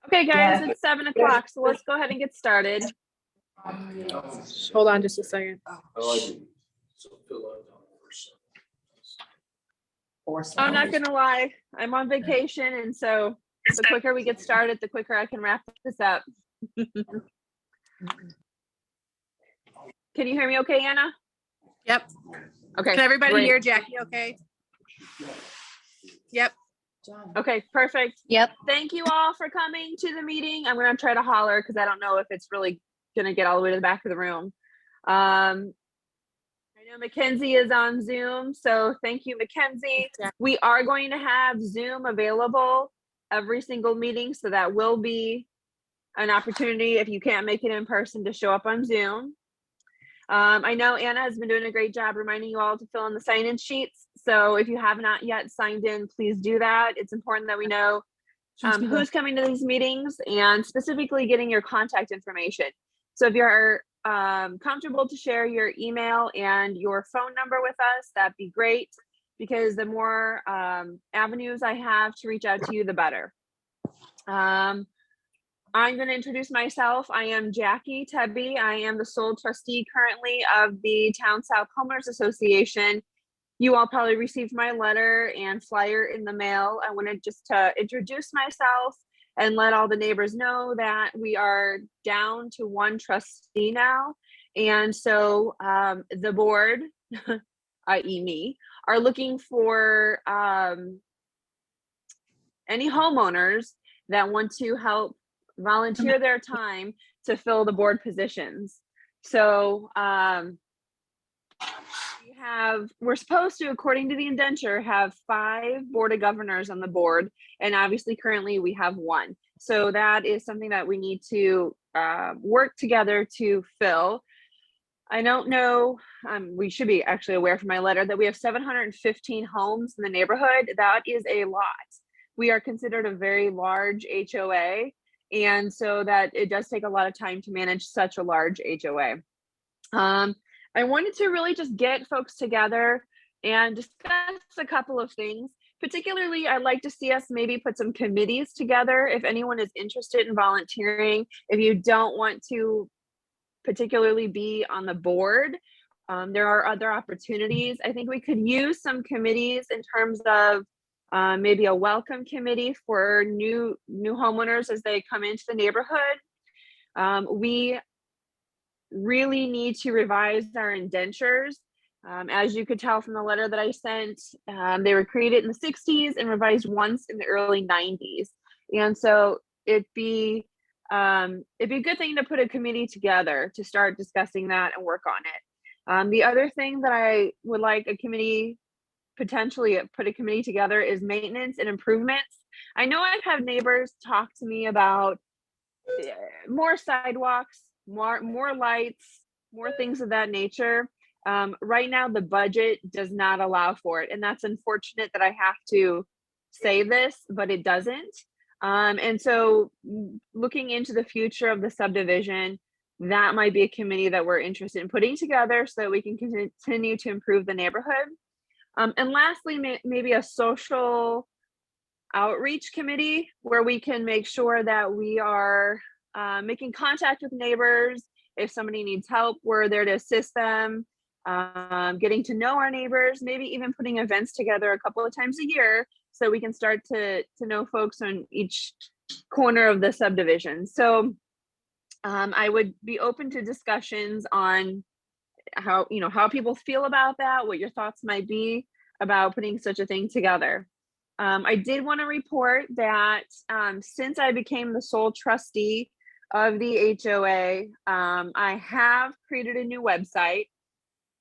Okay, guys, it's 7 o'clock, so let's go ahead and get started. Hold on just a second. I'm not gonna lie, I'm on vacation, and so the quicker we get started, the quicker I can wrap this up. Can you hear me okay, Anna? Yep. Okay. Can everybody great. hear Jackie okay? Yep. Okay, perfect. Yep. Thank you all for coming to the meeting. I'm gonna try to holler because I don't know if it's really gonna get all the way to the back of the room. I know Mackenzie is on Zoom, so thank you, Mackenzie. We are going to have Zoom available every single meeting, so that will be an opportunity if you can't make it in person to show up on Zoom. I know Anna has been doing a great job reminding you all to fill in the sign-in sheets. So if you have not yet signed in, please do that. It's important that we know who's coming to these meetings and specifically getting your contact information. So if you're comfortable to share your email and your phone number with us, that'd be great, because the more avenues I have to reach out to you, the better. I'm going to introduce myself. I am Jackie Tebby. I am the sole trustee currently of the Towne South Homeowners Association. You all probably received my letter and flyer in the mail. I wanted just to introduce myself and let all the neighbors know that we are down to one trustee now. And so the board, i.e. me, are looking for any homeowners that want to help volunteer their time to fill the board positions. So we're supposed to, according to the indenture, have 5 board of governors on the board, and obviously currently we have 1. So that is something that we need to work together to fill. I don't know, we should be actually aware from my letter that we have 715 homes in the neighborhood. That is a lot. We are considered a very large HOA, and so that it does take a lot of time to manage such a large HOA. I wanted to really just get folks together and discuss a couple of things. Particularly, I'd like to see us maybe put some committees together if anyone is interested in volunteering. If you don't want to particularly be on the board, there are other opportunities. I think we could use some committees in terms of maybe a welcome committee for new homeowners as they come into the neighborhood. We really need to revise our indentures. As you could tell from the letter that I sent, they were created in the 60s and revised once in the early 90s. And so it'd be a good thing to put a committee together to start discussing that and work on it. The other thing that I would like a committee, potentially put a committee together, is maintenance and improvements. I know I've had neighbors talk to me about more sidewalks, more lights, more things of that nature. Right now, the budget does not allow for it. And that's unfortunate that I have to say this, but it doesn't. And so looking into the future of the subdivision, that might be a committee that we're interested in putting together so that we can continue to improve the neighborhood. And lastly, maybe a social outreach committee where we can make sure that we are making contact with neighbors. If somebody needs help, we're there to assist them. Getting to know our neighbors, maybe even putting events together a couple of times a year so we can start to know folks on each corner of the subdivision. So I would be open to discussions on how people feel about that, what your thoughts might be about putting such a thing together. I did want to report that since I became the sole trustee of the HOA, I have created a new website.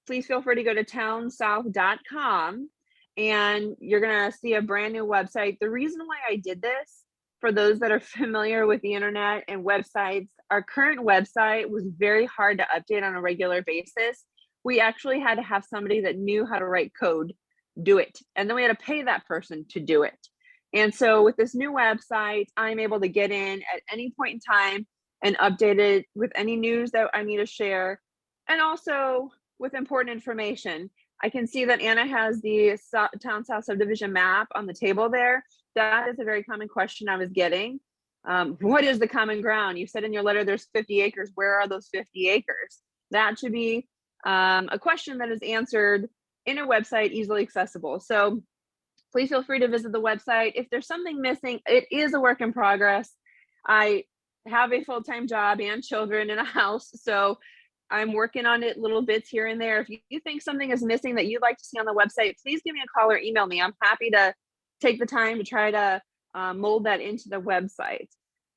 Please feel free to go to townesouth.com and you're going to see a brand new website. The reason why I did this, for those that are familiar with the internet and websites, our current website was very hard to update on a regular basis. We actually had to have somebody that knew how to write code do it. And then we had to pay that person to do it. And so with this new website, I'm able to get in at any point in time and update it with any news that I need to share. And also with important information. I can see that Anna has the Town South subdivision map on the table there. That is a very common question I was getting. What is the common ground? You said in your letter there's 50 acres. Where are those 50 acres? That should be a question that is answered in a website, easily accessible. So please feel free to visit the website. If there's something missing, it is a work in progress. I have a full-time job and children in a house, so I'm working on it little bits here and there. If you think something is missing that you'd like to see on the website, please give me a call or email me. I'm happy to take the time to try to mold that into the website.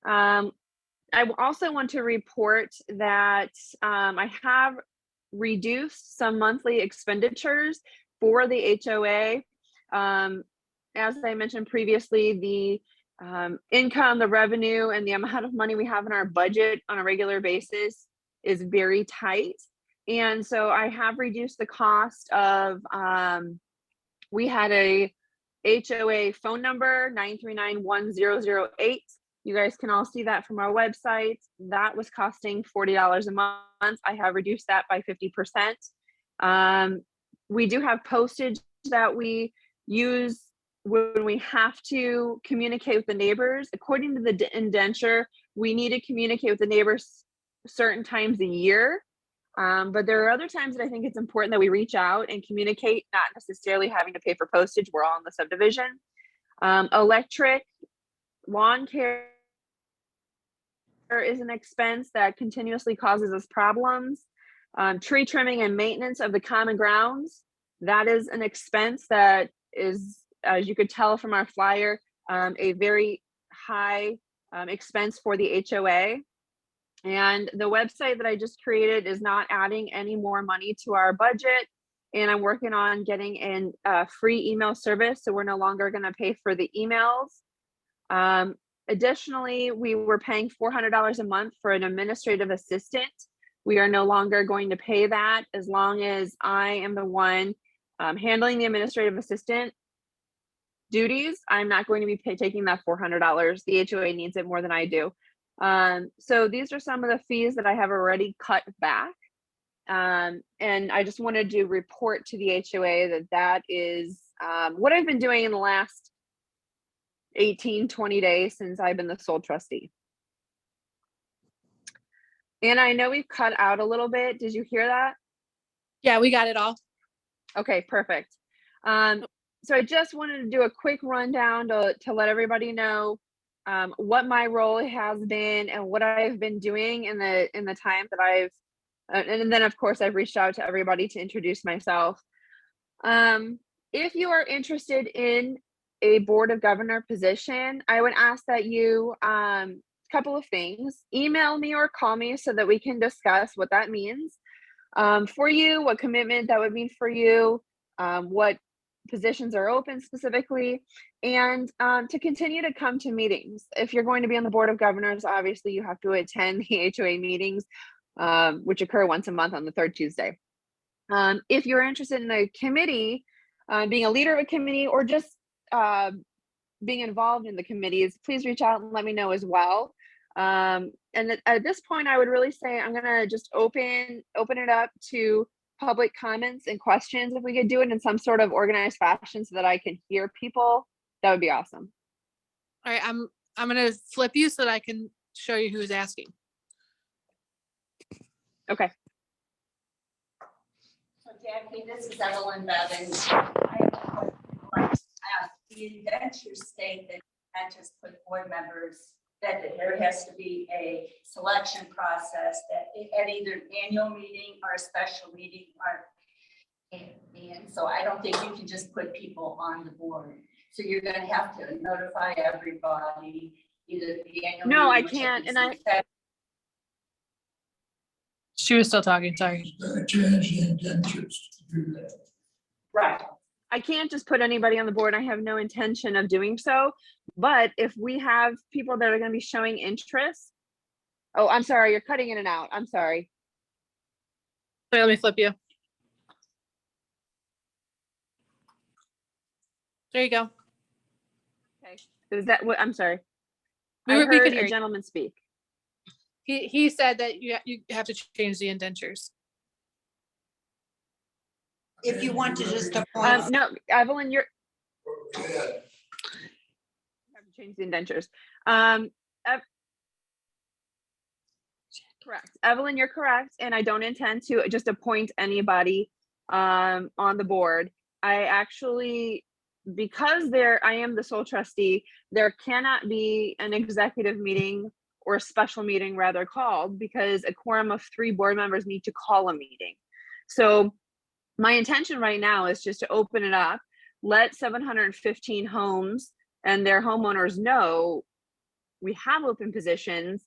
I also want to report that I have reduced some monthly expenditures for the HOA. As I mentioned previously, the income, the revenue, and the amount of money we have in our budget on a regular basis is very tight. And so I have reduced the cost of, we had a HOA phone number, 939-1008. You guys can all see that from our website. That was costing $40 a month. I have reduced that by 50%. We do have postage that we use when we have to communicate with the neighbors. According to the indenture, we need to communicate with the neighbors certain times a year. But there are other times that I think it's important that we reach out and communicate, not necessarily having to pay for postage. We're all in the subdivision. Electric, lawn care is an expense that continuously causes us problems. Tree trimming and maintenance of the common grounds, that is an expense that is, as you could tell from our flyer, a very high expense for the HOA. And the website that I just created is not adding any more money to our budget. And I'm working on getting in a free email service, so we're no longer going to pay for the emails. Additionally, we were paying $400 a month for an administrative assistant. We are no longer going to pay that as long as I am the one handling the administrative assistant duties. I'm not going to be taking that $400. The HOA needs it more than I do. So these are some of the fees that I have already cut back. And I just wanted to report to the HOA that that is what I've been doing in the last 18-20 days since I've been the sole trustee. And I know we've cut out a little bit. Did you hear that? Yeah, we got it all. Okay, perfect. So I just wanted to do a quick rundown to let everybody know what my role has been and what I've been doing in the time that I've, and then of course I've reached out to everybody to introduce myself. If you are interested in a Board of Governor position, I would ask that you, couple of things, email me or call me so that we can discuss what that means for you, what commitment that would mean for you, what positions are open specifically, and to continue to come to meetings. If you're going to be on the Board of Governors, obviously you have to attend the HOA meetings, which occur once a month on the third Tuesday. If you're interested in a committee, being a leader of a committee, or just being involved in the committees, please reach out and let me know as well. And at this point, I would really say I'm gonna just open it up to public comments and questions. If we could do it in some sort of organized fashion so that I can hear people, that would be awesome. All right, I'm gonna flip you so that I can show you who's asking. Okay. So Jackie, this is Evelyn Bevins. I have the indenture state that you can't just put board members, that there has to be a selection process that at either an annual meeting or a special meeting, and so I don't think you can just put people on the board. So you're going to have to notify everybody, either the annual. No, I can't, and She was still talking, sorry. Change the indentures to do that. Right. I can't just put anybody on the board. I have no intention of doing so. But if we have people that are going to be showing interest, oh, I'm sorry, you're cutting in and out. I'm sorry. Wait, let me flip you. There you go. Okay. Is that what? I'm sorry. We I could heard hear a you. gentleman speak. He said that you have to change the indentures. if you want to just appoint. No, Evelyn, you're, Yeah. have to change the indentures. Correct. Evelyn, you're correct. And I don't intend to just appoint anybody on the board. I actually, because I am the sole trustee, there cannot be an executive meeting or a special meeting rather called, because a quorum of 3 board members need to call a meeting. So my intention right now is just to open it up, let 715 homes and their homeowners know we have open positions.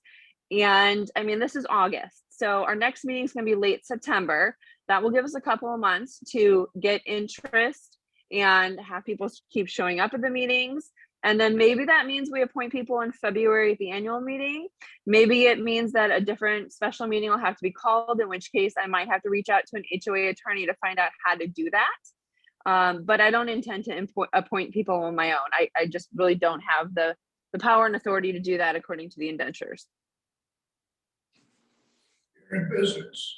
And I mean, this is August. So our next meeting is going to be late September. That will give us a couple of months to get interest and have people keep showing up at the meetings. And then maybe that means we appoint people in February at the annual meeting. Maybe it means that a different special meeting will have to be called, in which case I might have to reach out to an HOA attorney to find out how to do that. But I don't intend to appoint people on my own. I just really don't have the power and authority to do that according to the indentures. You're in business.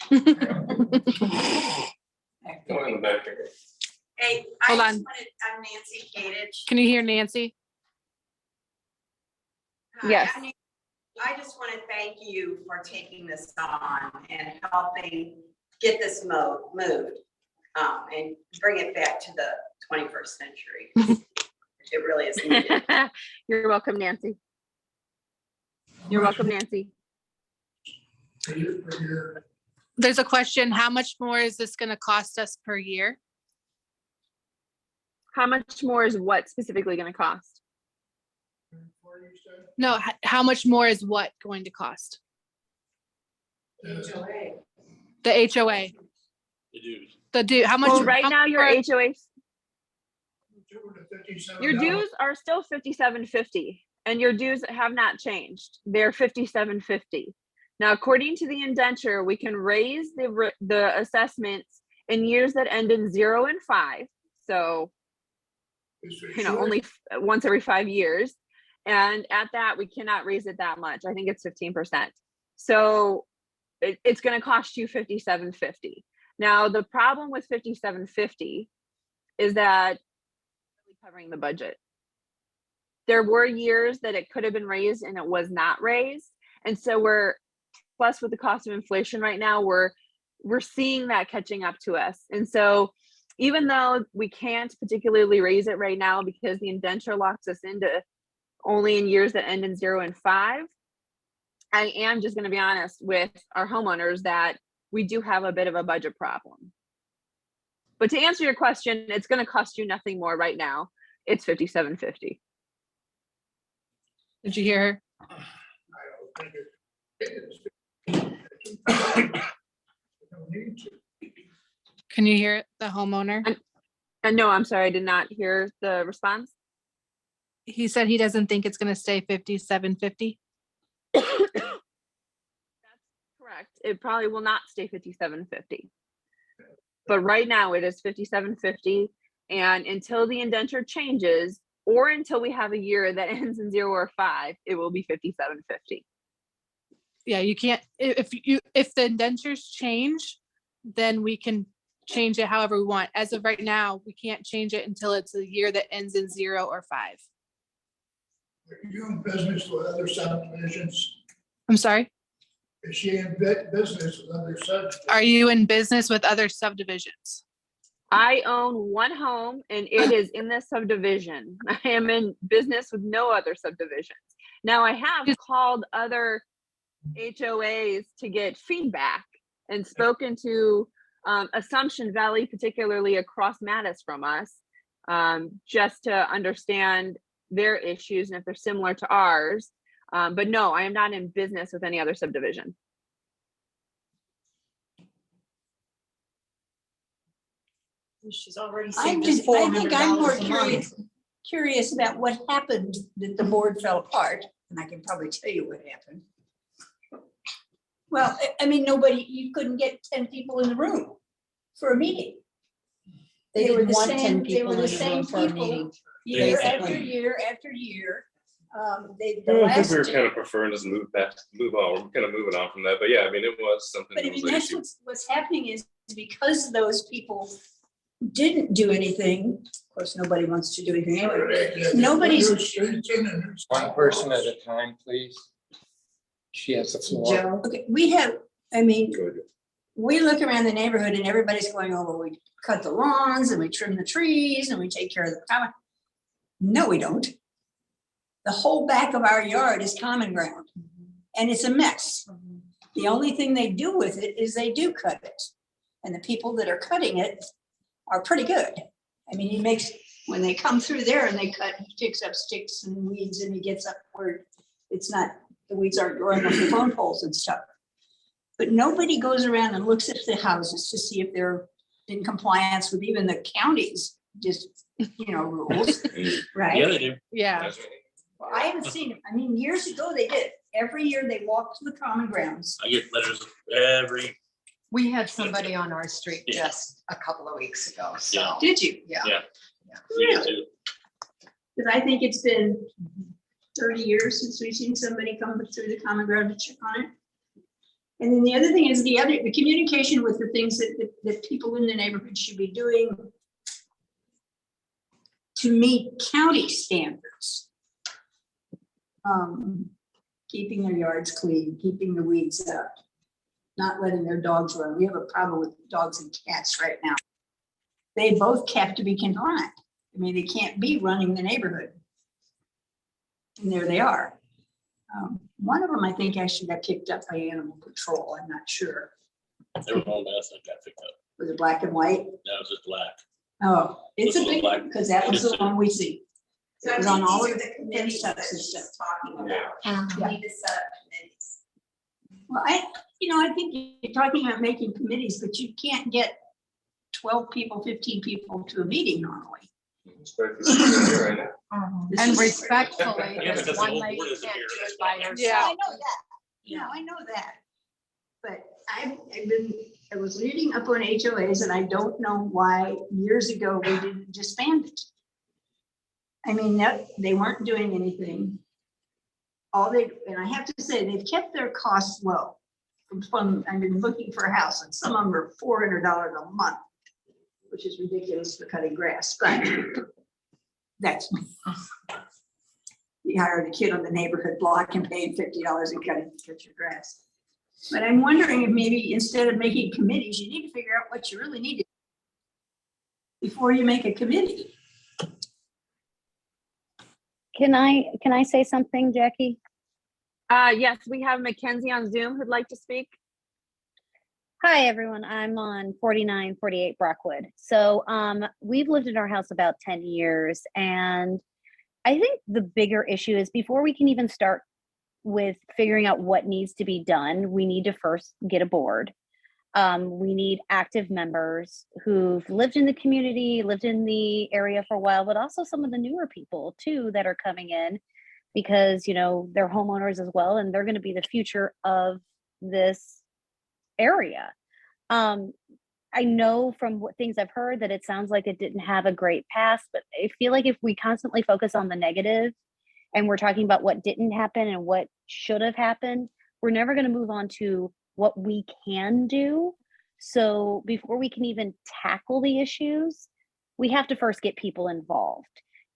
Go in the back there. Hey, Hold on. I'm Nancy Kadich. Can you hear Nancy? Hi, Yes. I just want to thank you for taking this on and helping get this moved and bring it back to the 21st century. It really is needed. You're welcome, Nancy. You're welcome, Nancy. For your There's a question. How much more is this going to cost us per year? How much more is what specifically going to cost? for you said? No, how much more is what going to cost? HOA. The HOA, The dues. the due, how much? Well, right how now your much- HOA, 257. your dues are still $57.50, and your dues have not changed. They're $57.50. Now, according to the indenture, we can raise the assessments in years that end in 0 and 5. So, only once every 5 years. And at that, we cannot raise it that much. I think it's 15%. So it's going to cost you $57.50. Now, the problem with $57.50 is that it's really covering the budget. There were years that it could have been raised and it was not raised. And so plus with the cost of inflation right now, we're seeing that catching up to us. And so even though we can't particularly raise it right now because the indenture locks us into only in years that end in 0 and 5, I am just going to be honest with our homeowners that we do have a bit of a budget problem. But to answer your question, it's going to cost you nothing more right now. It's $57.50. Did you hear her? I don't think it is. Don't need to. Can you hear the homeowner? And no, I'm sorry, I did not hear the response. He said he doesn't think it's going to stay 57.50. That's correct. It probably will not stay $57.50. But right now it is $57.50. And until the indenture changes, or until we have a year that ends in 0 or 5, it will be $57.50. Yeah, you can't, if the indentures change, then we can change it however we want. As of right now, we can't change it until it's a year that ends in 0 or 5. Are you in business with other subdivisions? I'm sorry, Is she in business with other subdivisions? are you in business with other subdivisions? I own one home and it is in this subdivision. I am in business with no other subdivisions. Now I have called other HOAs to get feedback and spoken to Assumption Valley, particularly across Mattis from us, just to understand their issues and if they're similar to ours. But no, I am not in business with any other subdivision. She's already I'm saved us just, I think I'm more $400 a month. curious about what happened that the board fell apart, and I can probably tell you what happened. Well, I mean, you couldn't get 10 people in the room for a meeting. They were didn't the want same- 10 they people were in the the same room for a people. meeting. Year after Basically. year after year. The I think last, we were kind of preferring to move on. We're kind of moving on from that, but yeah, I mean, it was something but I that was mean, an that's issue. what's happening is because those people didn't do anything, of course, nobody wants to do anything anyway. Yeah, Nobody's- there's streets in and there's One person at a time, please. She has the floor. Joe, okay, we have, I mean, Good. we look around the neighborhood and everybody's going, oh, well, we cut the lawns and we trim the trees and we take care of the common. No, we don't. The whole back of our yard is common ground and it's a mess. The only thing they do with it is they do cut it. And the people that are cutting it are pretty good. I mean, he makes, when they come through there and they cut, he picks up sticks and weeds and he gets up where it's not, the weeds aren't growing on the phone poles and stuff. But nobody goes around and looks at the houses to see if they're in compliance with even the county's just, rules, right? Yeah, they do. Yeah. Well, I haven't seen it. I mean, years ago they did. Every year they walked to the common grounds. I get letters every, We had somebody on our street Yeah. just a couple of weeks ago, so. Yeah. Did you? Yeah. Yeah. we get to, Because I think it's been 30 years since we've seen somebody come through the common ground to check on it. And then the other thing is the communication with the things that people in the neighborhood should be doing to meet county standards. Keeping their yards clean, keeping the weeds out, not letting their dogs run. We have a problem with dogs and cats right now. They both have to be confined. I mean, they can't be running the neighborhood. And there they are. One of them, I think, actually got picked up by animal control. I'm not sure. they were home last night, got picked up. Was it black and white? That was just black. Oh, it's a This is big black. one, because that was the one we see. So It I was think on all these of are the committees stuff, that so she's stuff. talking about. Yeah. We need to set up committees. Well, I think you're talking about making committees, but you can't get 12 people, 15 people to a meeting normally. Especially sitting here right now. This And is- respectfully, Yeah, this because the one whole lady board can't isn't do here, it that's by why. I herself. know that. Yeah, I know that. But I was leading up on HOAs and I don't know why years ago we didn't disband it. I mean, they weren't doing anything. And I have to say, they've kept their costs low. I've been looking for a house and some of them are $400 a month, which is ridiculous for cutting grass, but that's me. You hired a kid on the neighborhood block and paid $50 and cut your grass. But I'm wondering if maybe instead of making committees, you need to figure out what you really need to do before you make a committee. Can I say something, Jackie? Yes, we have Mackenzie on Zoom who'd like to speak. Hi, everyone. I'm on 4948 Brockwood. So we've lived in our house about 10 years. And I think the bigger issue is before we can even start with figuring out what needs to be done, we need to first get a board. We need active members who've lived in the community, lived in the area for a while, but also some of the newer people too that are coming in because, they're homeowners as well, and they're going to be the future of this area. I know from what things I've heard that it sounds like it didn't have a great past, but I feel like if we constantly focus on the negative and we're talking about what didn't happen and what should have happened, we're never going to move on to what we can do. So before we can even tackle the issues, we have to first get people involved.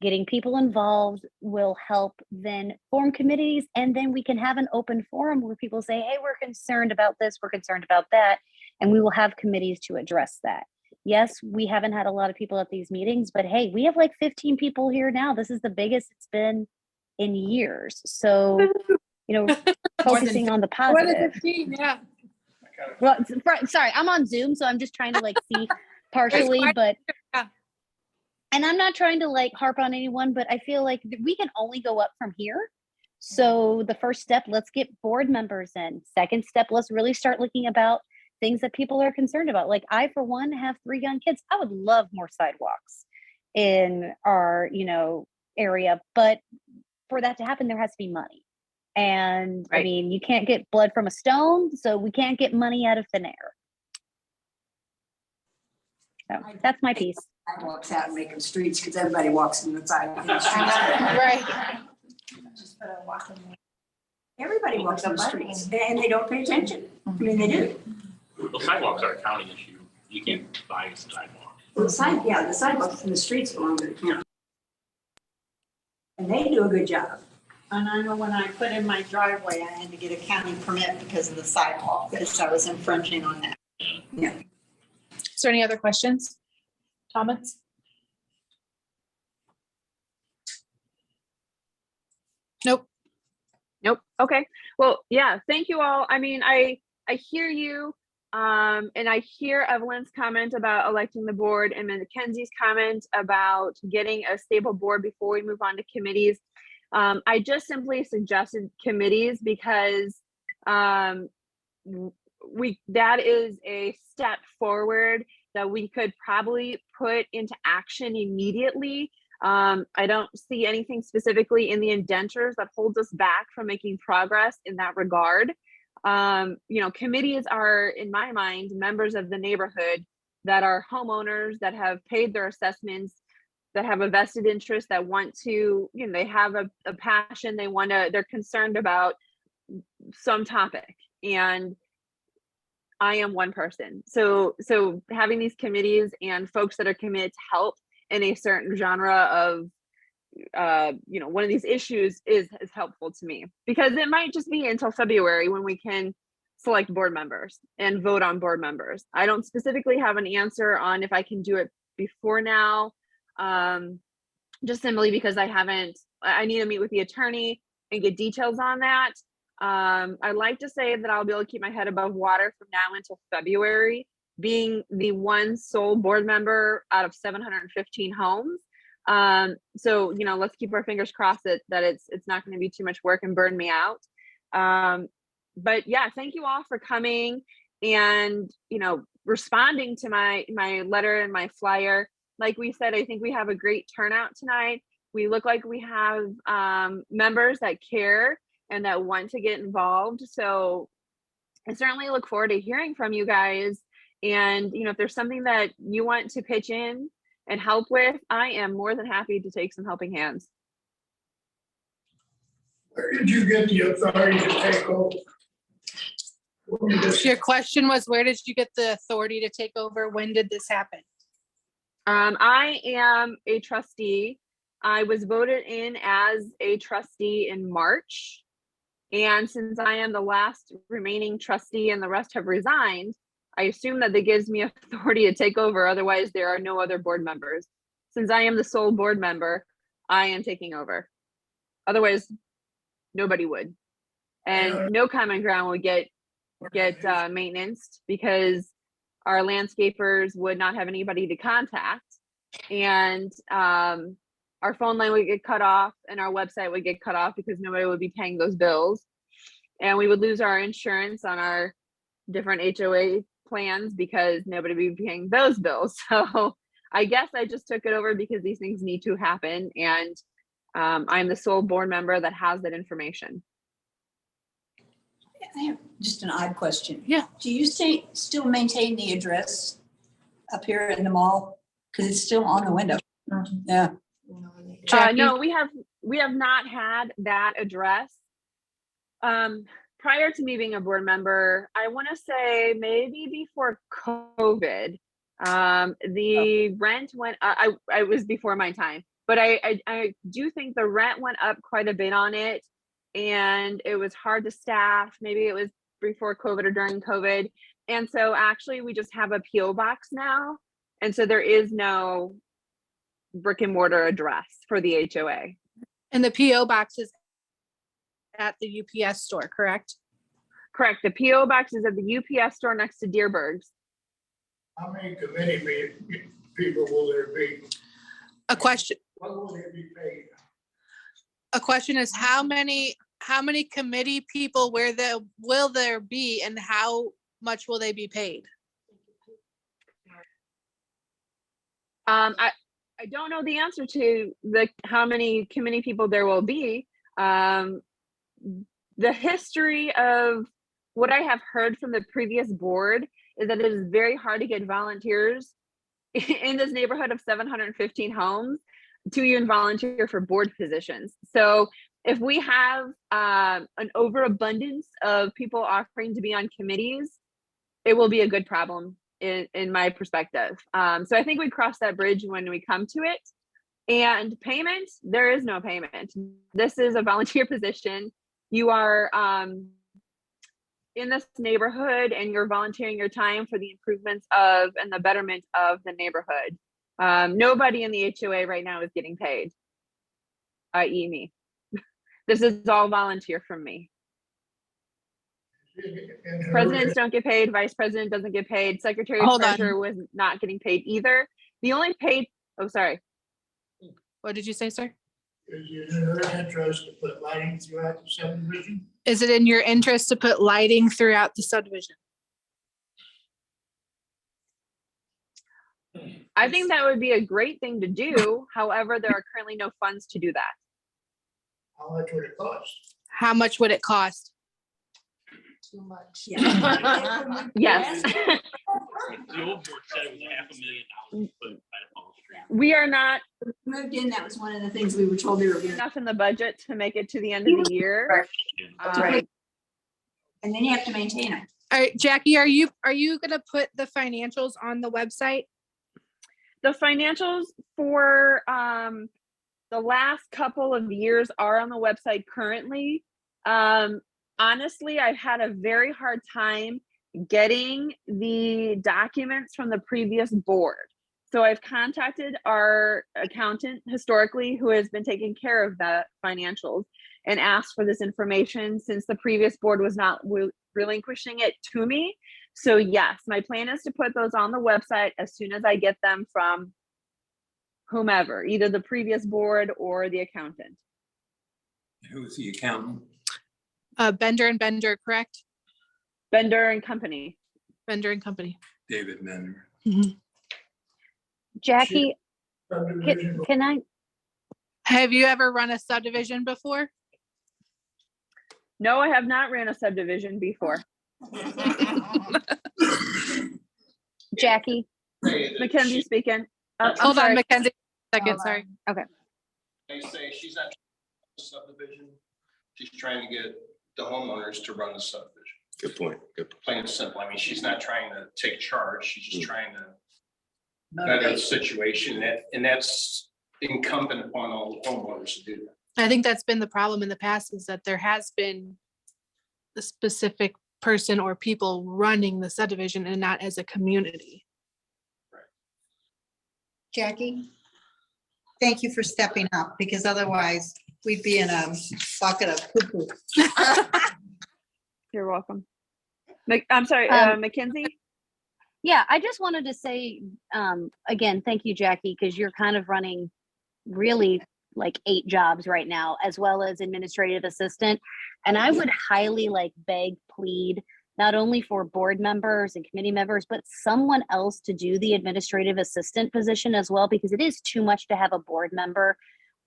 Getting people involved will help then form committees, and then we can have an open forum where people say, hey, we're concerned about this, we're concerned about that, and we will have committees to address that. Yes, we haven't had a lot of people at these meetings, but hey, we have like 15 people here now. This is the biggest it's been in years. So, focusing on the positive. 15, yeah. Well, sorry, I'm on Zoom, so I'm just trying to see partially, but Yeah. and I'm not trying to harp on anyone, but I feel like we can only go up from here. So the first step, let's get board members in. Second step, let's really start looking about things that people are concerned about. Like I, for one, have 3 young kids. I would love more sidewalks in our, area, but for that to happen, there has to be money. And Right. I mean, you can't get blood from a stone, so we can't get money out of thin air. So that's my piece. Sidewalks out and make them streets because everybody walks in the sidewalk. Right. Just put a walking lane. Everybody walks on the streets and they don't pay attention. I mean, they do. The sidewalks are a county issue. You can't buy a sidewalk. The sidewalks and the streets belong to the county. And they do a good job. And I know when I put in my driveway, I had to get a county permit because of the sidewalk, because I was infringing on that. Is there any other questions? Comments? Nope. Nope. Okay. Well, yeah, thank you all. I mean, I hear you. And I hear Evelyn's comment about electing the board and then Mackenzie's comment about getting a stable board before we move on to committees. I just simply suggested committees because that is a step forward that we could probably put into action immediately. I don't see anything specifically in the indentures that holds us back from making progress in that regard. Committees are, in my mind, members of the neighborhood that are homeowners that have paid their assessments, that have a vested interest, that want to, they have a passion, they're concerned about some topic. And I am one person. So having these committees and folks that are committed to help in a certain genre of one of these issues is helpful to me, because it might just be until February when we can select board members and vote on board members. I don't specifically have an answer on if I can do it before now, just simply because I need to meet with the attorney and get details on that. I'd like to say that I'll be able to keep my head above water from now until February, being the one sole board member out of 715 homes. So let's keep our fingers crossed that it's not going to be too much work and burn me out. But yeah, thank you all for coming and responding to my letter and my flyer. Like we said, I think we have a great turnout tonight. We look like we have members that care and that want to get involved. So I certainly look forward to hearing from you guys. And if there's something that you want to pitch in and help with, I am more than happy to take some helping hands. Where did you get the authority to take over? Your question was, where did you get the authority to take over? When did this happen? I am a trustee. I was voted in as a trustee in March. And since I am the last remaining trustee and the rest have resigned, I assume that gives me authority to take over. Otherwise, there are no other board members. Since I am the sole board member, I am taking over. Otherwise, nobody would. And no common ground would get maintenance, because our landscapers would not have anybody to contact. And our phone line would get cut off and our website would get cut off because nobody would be paying those bills. And we would lose our insurance on our different HOA plans because nobody would be paying those bills. So I guess I just took it over because these things need to happen. And I'm the sole board member that has that information. I have just an odd question. Yeah. Do you still maintain the address up here in the mall? Because it's still on the window. Yeah. No, we have not had that address. Prior to me being a board member, I want to say maybe before COVID, the rent went up. I was before my time, but I do think the rent went up quite a bit on it, and it was hard to staff. Maybe it was before COVID or during COVID. And so actually we just have a PO box now. And so there is no brick and mortar address for the HOA. And the PO box is at the UPS store, correct? Correct. The PO box is at the UPS store next to Deerberg's. How many committee people will there be? A question. What will they be paid? A question is how many committee people will there be, and how much will they be paid? I don't know the answer to how many committee people there will be. The history of what I have heard from the previous board is that it is very hard to get volunteers in this neighborhood of 715 homes to even volunteer for board positions. So if we have an overabundance of people offering to be on committees, it will be a good problem in my perspective. So I think we cross that bridge when we come to it. And payment, there is no payment. This is a volunteer position. You are in this neighborhood and you're volunteering your time for the improvements of and the betterment of the neighborhood. Nobody in the HOA right now is getting paid, i.e. me. This is all volunteer from me. And her- Presidents don't get paid, vice president doesn't get paid, secretary Hold on. treasurer was not getting paid either. The only paid, oh, sorry. What did you say, sir? Is it in her interest to put lighting throughout the subdivision? Is it in your interest to put lighting throughout the subdivision? I think that would be a great thing to do. However, there are currently no funds to do that. How much would it cost? How much would it cost? Too much. Yes. The old board said it was $500,000 to put right up on the street. We are not Moved in, that was one of the things we were told we were gonna, enough in the budget to make it to the end of the year. Right. Right. and then you have to maintain it. All right, Jackie, are you gonna put the financials on the website? The financials for the last couple of years are on the website currently. Honestly, I've had a very hard time getting the documents from the previous board. So I've contacted our accountant historically who has been taking care of the financials and asked for this information since the previous board was not relinquishing it to me. So yes, my plan is to put those on the website as soon as I get them from whomever, either the previous board or the accountant. Who's the accountant? Bender and Bender, correct? Bender and Company. Bender and Company. David Bender. Jackie, Subdivision, can I, Have you ever run a subdivision before? No, I have not ran a subdivision before. Jackie, Mackenzie speaking. I'm Hold on, sorry. Mackenzie, second, sorry. They say she's not trying to run the subdivision. She's trying to get the homeowners to run the subdivision. Good point. Good. Plain and simple. I mean, she's not trying to take charge. She's just trying to better the situation, and that's incumbent upon all the homeowners to do that. I think that's been the problem in the past, is that there has been a specific person or people running the subdivision and not as a community. Jackie, thank you for stepping up, because otherwise we'd be in a bucket of poo-poo. You're welcome. I'm sorry, Mackenzie? yeah, I just wanted to say, again, thank you, Jackie, because you're kind of running really like 8 jobs right now, as well as administrative assistant. And I would highly beg, plead, not only for board members and committee members, but someone else to do the administrative assistant position as well, because it is too much to have a board member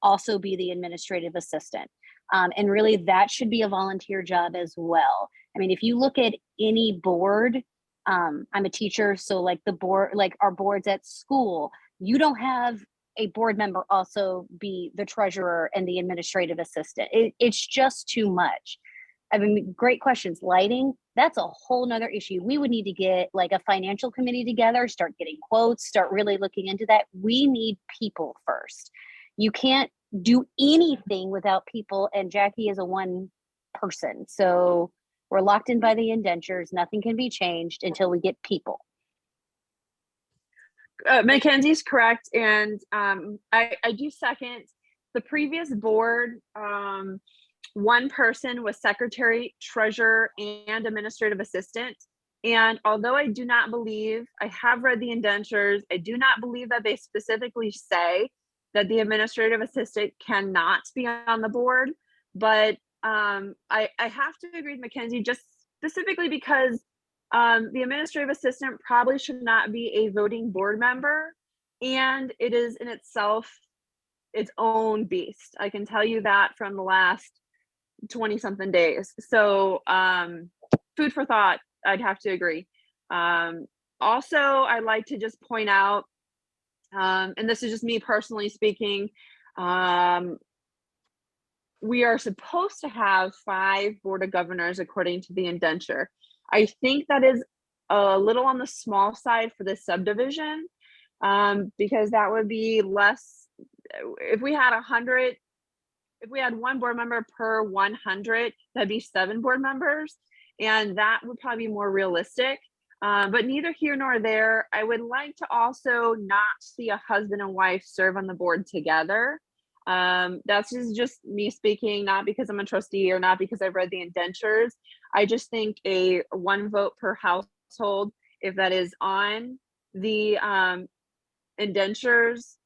also be the administrative assistant. And really that should be a volunteer job as well. I mean, if you look at any board, I'm a teacher, so like the board, like our boards at school, you don't have a board member also be the treasurer and the administrative assistant. It's just too much. I mean, great questions. Lighting, that's a whole nother issue. We would need to get like a financial committee together, start getting quotes, start really looking into that. We need people first. You can't do anything without people, and Jackie is a one person. So we're locked in by the indentures. Nothing can be changed until we get people. Mackenzie's correct. And I do second the previous board. One person was secretary, treasurer, and administrative assistant. And although I do not believe, I have read the indentures, I do not believe that they specifically say that the administrative assistant cannot be on the board. But I have to agree with Mackenzie, just specifically because the administrative assistant probably should not be a voting board member, and it is in itself its own beast. I can tell you that from the last 20 something days. So food for thought, I'd have to agree. Also, I'd like to just point out, and this is just me personally speaking, we are supposed to have 5 board of governors according to the indenture. I think that is a little on the small side for this subdivision, because that would be less, if we had 100, if we had one board member per 100, that'd be 7 board members, and that would probably be more realistic. But neither here nor there. I would like to also not see a husband and wife serve on the board together. That's just me speaking, not because I'm a trustee or not because I've read the indentures. I just think a 1 vote per household, if that is on the indentures,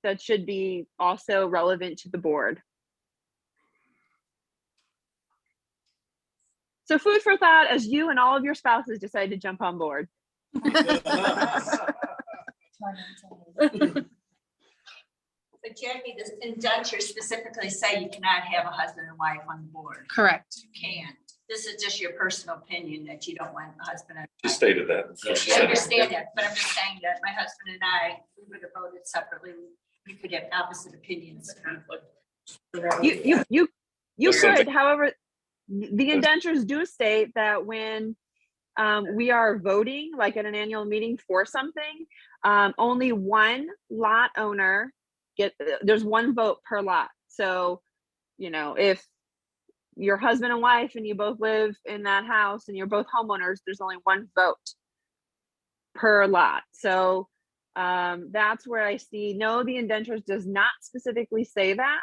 that should be also relevant to the board. So food for thought as you and all of your spouses decide to jump on board. But Jackie, the indentures specifically say you cannot have a husband and wife on the board. Correct. You can't. This is just your personal opinion that you don't want a husband and She wife. stated that. I understand that, but I'm just saying that my husband and I, we would have voted separately. We could have opposite opinions. You That's could, something- however, the indentures do state that when we are voting, like at an annual meeting for something, only one lot owner there's 1 vote per lot. So, you know, if you're husband and wife and you both live in that house and you're both homeowners, there's only 1 vote per lot. So that's where I see, no, the indentures does not specifically say that.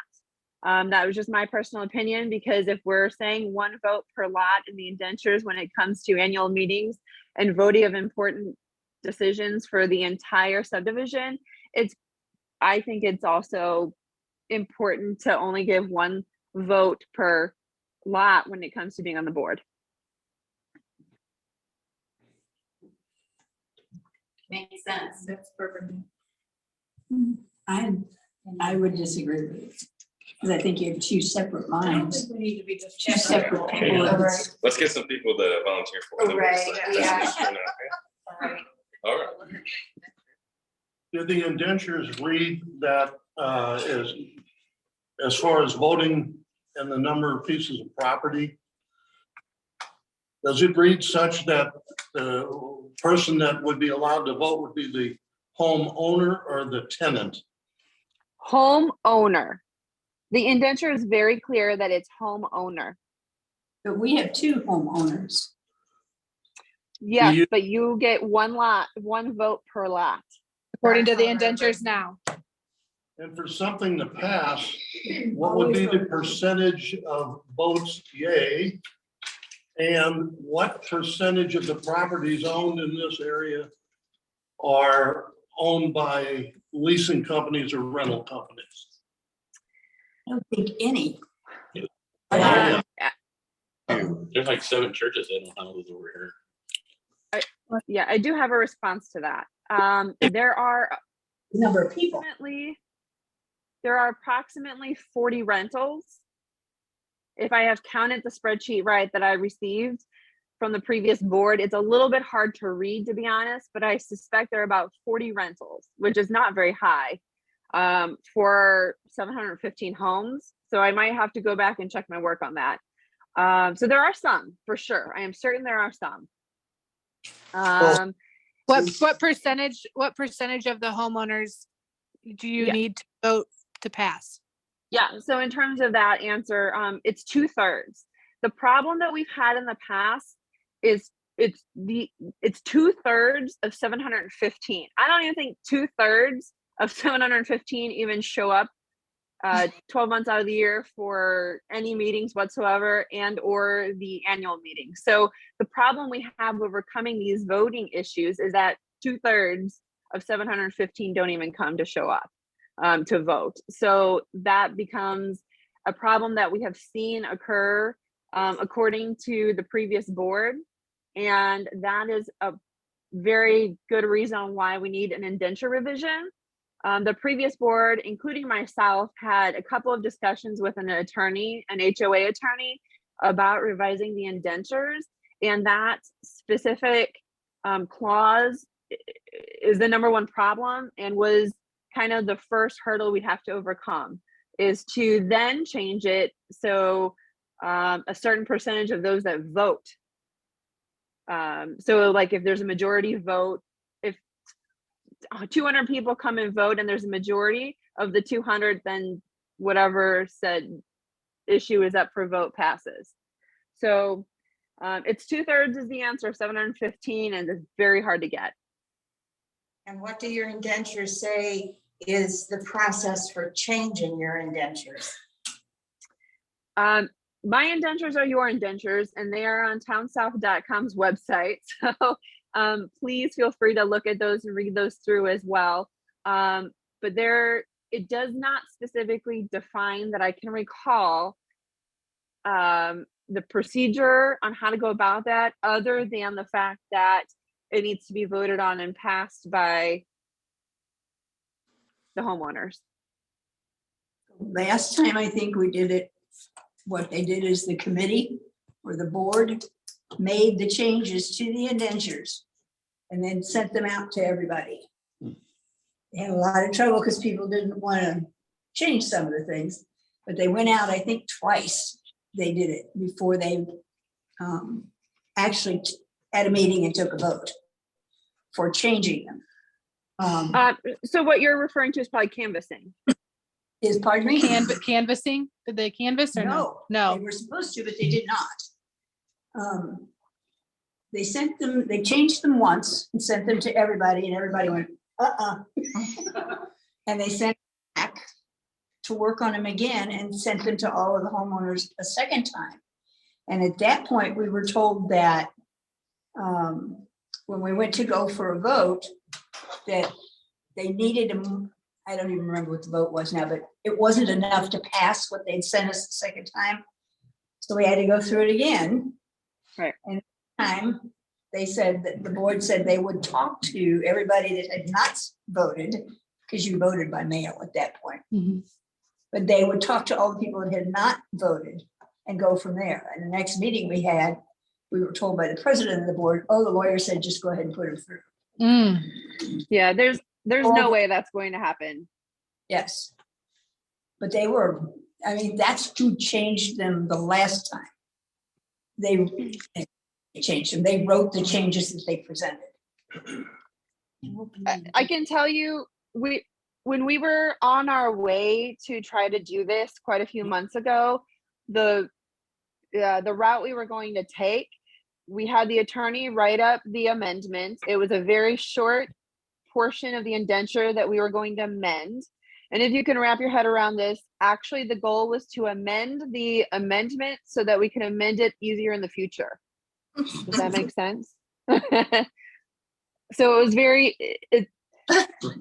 That was just my personal opinion, because if we're saying 1 vote per lot in the indentures when it comes to annual meetings and voting of important decisions for the entire subdivision, I think it's also important to only give 1 vote per lot when it comes to being on the board. Makes sense. That's perfect. I would disagree with it, because I think you have 2 separate minds. We need to be just. 2 separate people. Let's get some people to volunteer for it. Right, yeah. All right. Did the indentures read that as far as voting and the number of pieces of property? Does it read such that the person that would be allowed to vote would be the homeowner or the tenant? Homeowner. The indenture is very clear that it's homeowner. But we have 2 homeowners. Yes, you- but you get 1 lot, 1 vote per lot. According to the indentures now. And for something to pass, what would be the percentage of votes yay? And what percentage of the properties owned in this area are owned by leasing companies or rental companies? I don't think any. Uh, There's like 7 churches in houses over here. Yeah, I do have a response to that. There are Number of people. approximately 40 rentals. If I have counted the spreadsheet right that I received from the previous board, it's a little bit hard to read, to be honest, but I suspect there are about 40 rentals, which is not very high for 715 homes. So I might have to go back and check my work on that. So there are some, for sure. I am certain there are some. What percentage of the homeowners do you Yeah. need to vote to pass? Yeah, so in terms of that answer, it's 2/3. The problem that we've had in the past is it's 2/3 of 715. I don't even think 2/3 of 715 even show up 12 months out of the year for any meetings whatsoever and or the annual meeting. So the problem we have overcoming these voting issues is that 2/3 of 715 don't even come to show up to vote. So that becomes a problem that we have seen occur according to the previous board. And that is a very good reason why we need an indenture revision. The previous board, including myself, had a couple of discussions with an attorney, an HOA attorney, about revising the indentures. And that specific clause is the #1 problem and was kind of the first hurdle we have to overcome, is to then change it so a certain percentage of those that vote So like if there's a majority vote, if 200 people come and vote and there's a majority of the 200, then whatever said issue is up for vote passes. So it's 2/3 is the answer, 715, and it's very hard to get. And what do your indentures say is the process for changing your indentures? My indentures are your indentures, and they are on townsouth.com's website. So please feel free to look at those and read those through as well. But it does not specifically define that I can recall the procedure on how to go about that, other than the fact that it needs to be voted on and passed by the homeowners. Last time I think we did it, what they did is the committee or the board made the changes to the indentures and then sent them out to everybody. They had a lot of trouble because people didn't want to change some of the things, but they went out, I think twice they did it before they actually had a meeting and took a vote for changing them. So what you're referring to is probably canvassing. Pardon me? Canvassing? Did they canvass or no? No. They were supposed to, but they did not. They sent them, they changed them once and sent them to everybody, and everybody went, and they sent back to work on them again and sent them to all of the homeowners a second time. And at that point, we were told that when we went to go for a vote, that they needed them. I don't even remember what the vote was now, but it wasn't enough to pass what they'd sent us the second time. So we had to go through it again. Right. And this time they said that the board said they would talk to everybody that had not voted, because you voted by mail at that point. Mhm. But they would talk to all the people that had not voted and go from there. And the next meeting we had, we were told by the president of the board, oh, the lawyer said, just go ahead and put them through. Mm. Yeah, there's no way that's going to happen. Yes. But they were, I mean, that's who changed them the last time. They changed them. They wrote the changes that they presented. I can tell you, when we were on our way to try to do this quite a few months ago, the route we were going to take, we had the attorney write up the amendment. It was a very short portion of the indenture that we were going to amend. And if you can wrap your head around this, actually the goal was to amend the amendment so that we can amend it easier in the future. Does that make sense? So it was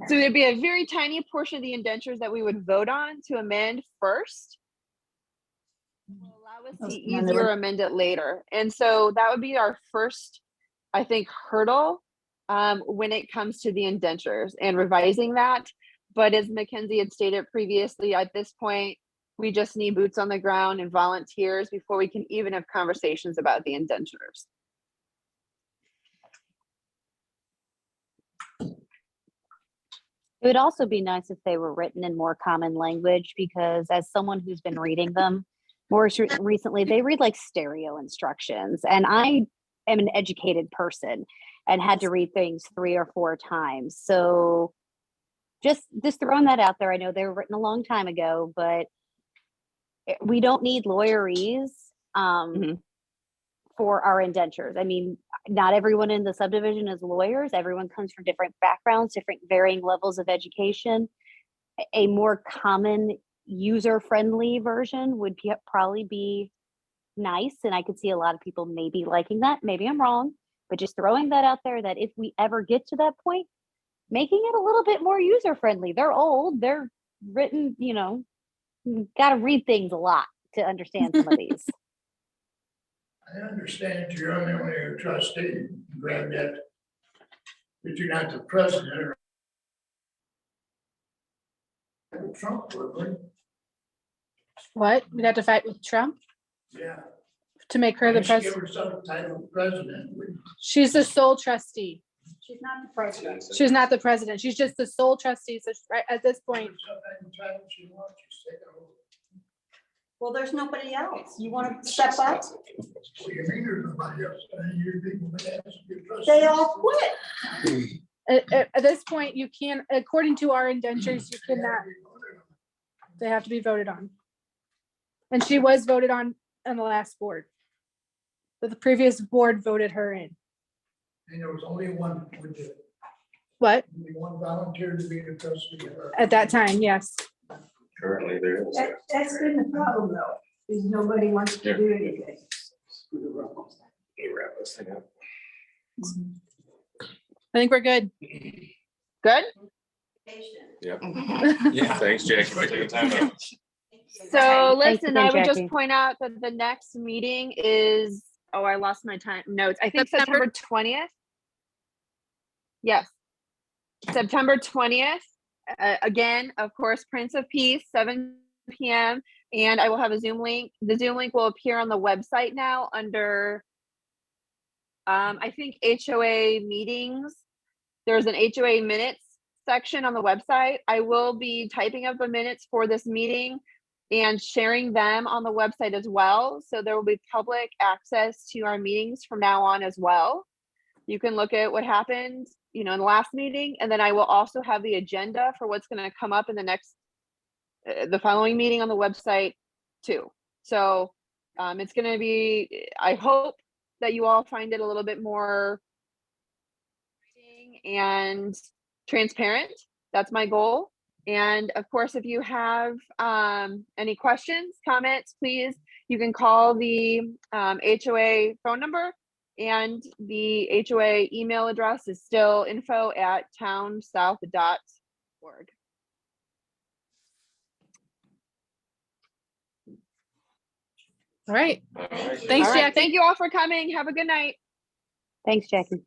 so there'd be a very tiny portion of the indentures that we would vote on to amend first. Will allow us to easier amend it later. And so that would be our first, I think, hurdle when it comes to the indentures and revising that. But as Mackenzie had stated previously, at this point, we just need boots on the ground and volunteers before we can even have conversations about the indentures. It would also be nice if they were written in more common language, because as someone who's been reading them more recently, they read like stereo instructions. And I am an educated person and had to read things 3 or 4 times. So just throwing that out there. I know they were written a long time ago, but we don't need lawyerese for our indentures. I mean, not everyone in the subdivision is lawyers. Everyone comes from different backgrounds, different varying levels of education. A more common user-friendly version would probably be nice. And I could see a lot of people maybe liking that. Maybe I'm wrong, but just throwing that out there, that if we ever get to that point, making it a little bit more user-friendly. They're old, they're written, got to read things a lot to understand some of these. I understand you're only a trustee, Granddad, but you're not the president or Trump, would we? What? We'd have to fight with Trump Yeah. to make her the president. Give her some title of president. She's the sole trustee. She's not the president. She's not the president. She's just the sole trustee. So right at this point, Well, there's nobody else. You want to step up? What do you mean there's nobody else? You people that ask to be trustee. They all quit. At this point, you can't, according to our indentures, you cannot, they have to be voted on. And she was voted on the last board. But the previous board voted her in. And there was only one, What? only one volunteer to be a trustee. At that time, yes. Currently, there is. That's been the problem though, is nobody wants to do anything. Let me wrap this thing up. I think we're good. Good? Yep. Yeah, thanks, Jackie, for taking time out. So Thanks listen, again, I would just Jackie. point out that the next meeting is, oh, I lost my time notes. I think September 20th. Yes. September 20th. Again, of course, Prince of Peace, 7 p.m. And I will have a Zoom link. The Zoom link will appear on the website now under, I think, HOA meetings. There's an HOA minutes section on the website. I will be typing up the minutes for this meeting and sharing them on the website as well. So there will be public access to our meetings from now on as well. You can look at what happened, in the last meeting, and then I will also have the agenda for what's going to come up in the next, the following meeting on the website too. So it's going to be, I hope that you all find it a little bit more and transparent. That's my goal. And of course, if you have any questions, comments, please, you can call the HOA phone number, and the HOA email address is still info@townesouth.org. All right. All right. Thanks, All right. Jackie. Thank you all for coming. Have a good night. Thanks, Jackie.